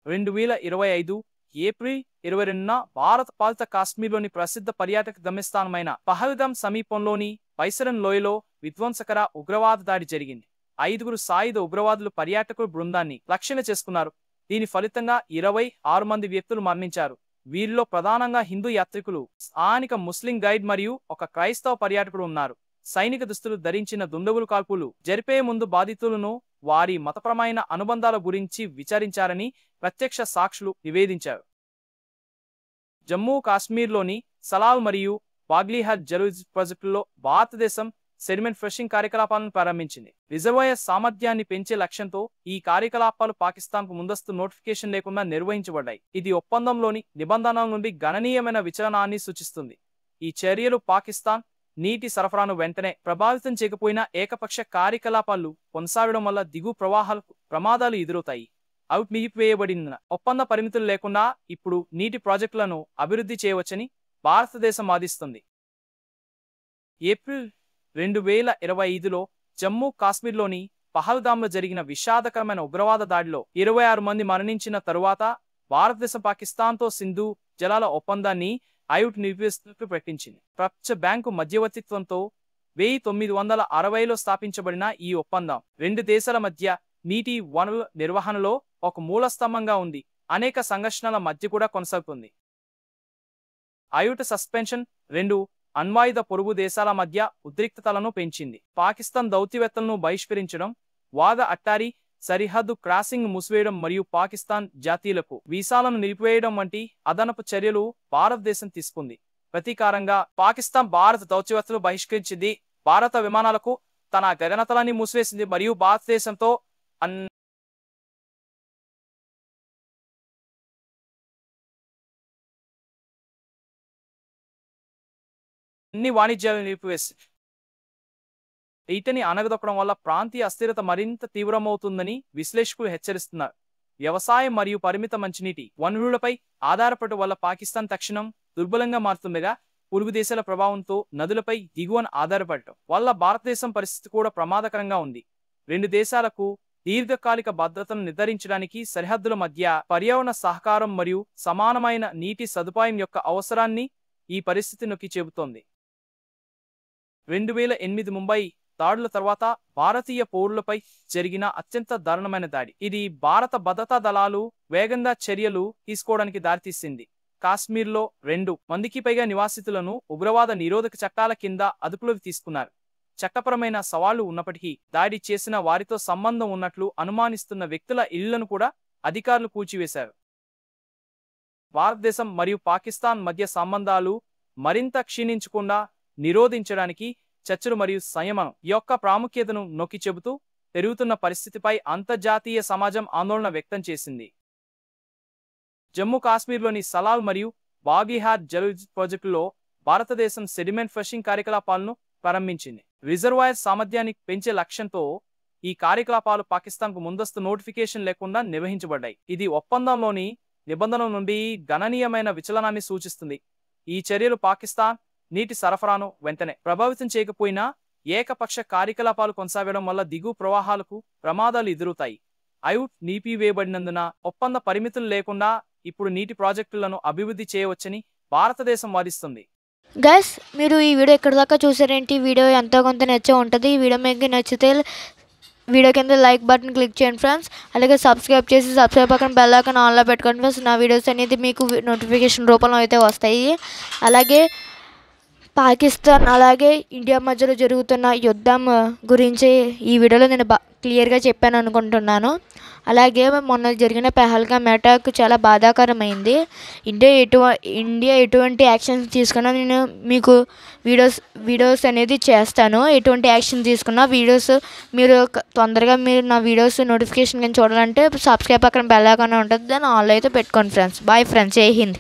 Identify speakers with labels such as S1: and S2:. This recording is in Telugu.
S1: 2025 ఏప్రిల్ 22న భారత పాలిత కాశ్మీర్లోని ప్రసిద్ధ పర్యాటక గమ్యస్థానమైన పహల్గామ్ సమీపంలోని పైసరన్ లోయలో విధ్వంసకర ఉగ్రవాద దాడి జరిగింది. 5 సాయుధ ఉగ్రవాదులు పర్యాటకుల బృందాన్ని లక్ష్యంగా చేసుకున్నారు. దీని ఫలితంగా 26 మంది వ్యక్తులు మరణించారు. వీరిలో ప్రధానంగా హిందూ యాత్రికులు, స్థానిక ముస్లిం గైడ్ మరియు ఒక క్రైస్తవ పర్యాటకుడు ఉన్నారు. సైనిక దుస్తులు ధరించిన దుండగులు కాల్పులు జరిపే ముందు బాధితులను వారి మతపరమైన అనుబంధాల గురించి విచారించారని ప్రత్యక్ష సాక్షులు నివేదించారు. జమ్మూ కాశ్మీర్లోని సలాల్ మరియు బాగ్లీహార్ జలవిద్యుత్ ప్రాజెక్టుల్లో భారతదేశం సెడిమెంట్ ఫ్రెషింగ్ కార్యకలాపాలను ప్రారంభించింది. రిజర్వాయర్ సామర్థ్యాన్ని పెంచే లక్ష్యంతో ఈ కార్యకలాపాలు పాకిస్తాన్కు ముందస్తు నోటిఫికేషన్ లేకుండా నిర్వహించబడ్డాయి. ఇది ఒప్పందంలోని నిబంధనల నుండి గణనీయమైన విచలనాన్ని సూచిస్తుంది. ఈ చర్యలు పాకిస్తాన్ నీటి సరఫరాను వెంటనే ప్రభావితం చేయకపోయినా ఏకపక్ష కార్యకలాపాలు కొనసాగడం వల్ల దిగువ ప్రవాహాలకు ప్రమాదాలు ఎదురవుతాయి. అవుట్ నిలిపివేయబడిన ఒప్పంద పరిమితులు లేకుండా ఇప్పుడు నీటి ప్రాజెక్టులను అభివృద్ధి చేయవచ్చని భారతదేశం వాదిస్తుంది. ఏప్రిల్ 2025లో జమ్మూ కాశ్మీర్లోని పహల్గామ్లో జరిగిన విషాదకరమైన ఉగ్రవాద దాడిలో 26 మంది మరణించిన తరువాత భారతదేశం పాకిస్తాన్తో సింధు జలాల ఒప్పందాన్ని ఐవుట్ నిలిపివేస్తున్నట్లు ప్రకటించింది. ప్రపంచ బ్యాంకు మధ్యవర్తిత్వంతో 1960లో స్థాపించబడిన ఈ ఒప్పందం రెండు దేశాల మధ్య నీటి వనరుల నిర్వహణలో ఒక మూలస్తంభంగా ఉంది. అనేక సంఘర్షణల మధ్య కూడా కొనసాగుతుంది. ఐవుట్ సస్పెన్షన్ రెండు అణ్వాయుధ పొరుగు దేశాల మధ్య ఉద్రిక్తతలను పెంచింది. పాకిస్తాన్ దౌత్యవేత్తలను బహిష్కరించడం, వాఘ అట్టారీ సరిహద్దు క్రాసింగ్ మూసివేయడం మరియు పాకిస్తాన్ జాతీయులకు వీసాలను నిలిపివేయడం వంటి అదనపు చర్యలు భారతదేశం తీసుకుంది. ప్రతీకారంగా పాకిస్తాన్ భారత దౌత్యవేత్తలు బహిష్కరించింది, భారత విమానాలకు తన గగనతలాన్ని మూసివేసింది మరియు భారతదేశంతో అన్ని వాణిజ్యాలను నిలిపివేసింది. వీటిని అణగదొక్కడం వల్ల ప్రాంతీయ అస్థిరత మరింత తీవ్రమవుతుందని విశ్లేషకులు హెచ్చరిస్తున్నారు. వ్యవసాయం మరియు పరిమిత మంచినీటి వనరులపై ఆధారపడటం వల్ల పాకిస్తాన్ తక్షణం దుర్బలంగా మారుతుండగా, పొరుగు దేశాల ప్రభావంతో నదులపై దిగువన ఆధారపడటం వల్ల భారతదేశం పరిస్థితి కూడా ప్రమాదకరంగా ఉంది. రెండు దేశాలకు దీర్ఘకాలిక భద్రతను నిర్ధారించడానికి సరిహద్దుల మధ్య పర్యావరణ సహకారం మరియు సమానమైన నీటి సదుపాయం యొక్క అవసరాన్ని ఈ పరిస్థితి నొక్కి చెబుతోంది. 2008 ముంబై దాడుల తర్వాత భారతీయ పౌరులపై జరిగిన అత్యంత దారుణమైన దాడి. ఇది భారత భద్రతా దళాలు వేగంగా చర్యలు తీసుకోవడానికి దారితీసింది. కాశ్మీర్లో 2 మందికి పైగా నివాసితులను ఉగ్రవాద నిరోధక చట్టాల కింద అదుపులోకి తీసుకున్నారు. చట్టపరమైన సవాళ్లు ఉన్నప్పటికీ దాడి చేసిన వారితో సంబంధం ఉన్నట్లు అనుమానిస్తున్న వ్యక్తుల ఇళ్లను కూడా అధికారులు కూల్చివేశారు. భారతదేశం మరియు పాకిస్తాన్ మధ్య సంబంధాలు మరింత క్షీణించకుండా నిరోధించడానికి చర్చలు మరియు సంయమనం యొక్క ప్రాముఖ్యతను నొక్కి చెబుతూ పెరుగుతున్న పరిస్థితిపై అంతర్జాతీయ సమాజం ఆందోళన వ్యక్తం చేసింది. జమ్మూ కాశ్మీర్లోని సలాల్ మరియు బాగ్లీహార్ జలవిద్యుత్ ప్రాజెక్టులో భారతదేశం సెడిమెంట్ ఫ్రెషింగ్ కార్యకలాపాలను ప్రారంభించింది. రిజర్వాయర్ సామర్థ్యాన్ని పెంచే లక్ష్యంతో ఈ కార్యకలాపాలు పాకిస్తాన్కు ముందస్తు నోటిఫికేషన్ లేకుండా నిర్వహించబడ్డాయి. ఇది ఒప్పందంలోని నిబంధనల నుండి గణనీయమైన విచలనాన్ని సూచిస్తుంది. ఈ చర్యలు పాకిస్తాన్ నీటి సరఫరాను వెంటనే ప్రభావితం చేయకపోయినా ఏకపక్ష కార్యకలాపాలు కొనసాగడం వల్ల దిగువ ప్రవాహాలకు ప్రమాదాలు ఎదురవుతాయి. ఐవుట్ నిలిపివేయబడినందున ఒప్పంద పరిమితులు లేకుండా ఇప్పుడు నీటి ప్రాజెక్టులను అభివృద్ధి చేయవచ్చని భారతదేశం వాదిస్తుంది.
S2: గైస్, మీరు ఈ వీడియో ఎక్కడి దాకా చూసారేంటి? వీడియో ఎంతో కొంత నచ్చే ఉంటుంది. ఈ వీడియో మీకు నచ్చితే వీడియో కింద లైక్ బటన్ క్లిక్ చేయండి ఫ్రెండ్స్. అలాగే సబ్స్క్రైబ్ చేసి సబ్స్క్రైబ్ పక్కన బెల్ ఐకాన్ ఆన్లో పెట్టుకోండి ఫ్రెండ్స్. నా వీడియోస్ అనేది మీకు నోటిఫికేషన్ రూపంలో అయితే వస్తాయి. అలాగే పాకిస్తాన్ అలాగే ఇండియా మధ్యలో జరుగుతున్న యుద్ధం గురించి ఈ వీడియోలో నేను క్లియర్గా చెప్పాను అనుకుంటున్నాను. అలాగే మొన్న జరిగిన పహల్గామ్ అటాక్ చాలా బాధాకరమైంది. ఇండియా ఎటువంటి యాక్షన్స్ తీసుకున్నా నేను మీకు వీడియోస్ అనేది చేస్తాను. ఎటువంటి యాక్షన్ తీసుకున్నా వీడియోస్ మీరు తొందరగా నా వీడియోస్ నోటిఫికేషన్ కానీ చూడాలంటే సబ్స్క్రైబ్ పక్కన బెల్ ఐకాన్ ఉంటుంది, దాన్ని ఆన్లో అయితే పెట్టుకోండి ఫ్రెండ్స్. బాయ్ ఫ్రెండ్స్, జై హింద్.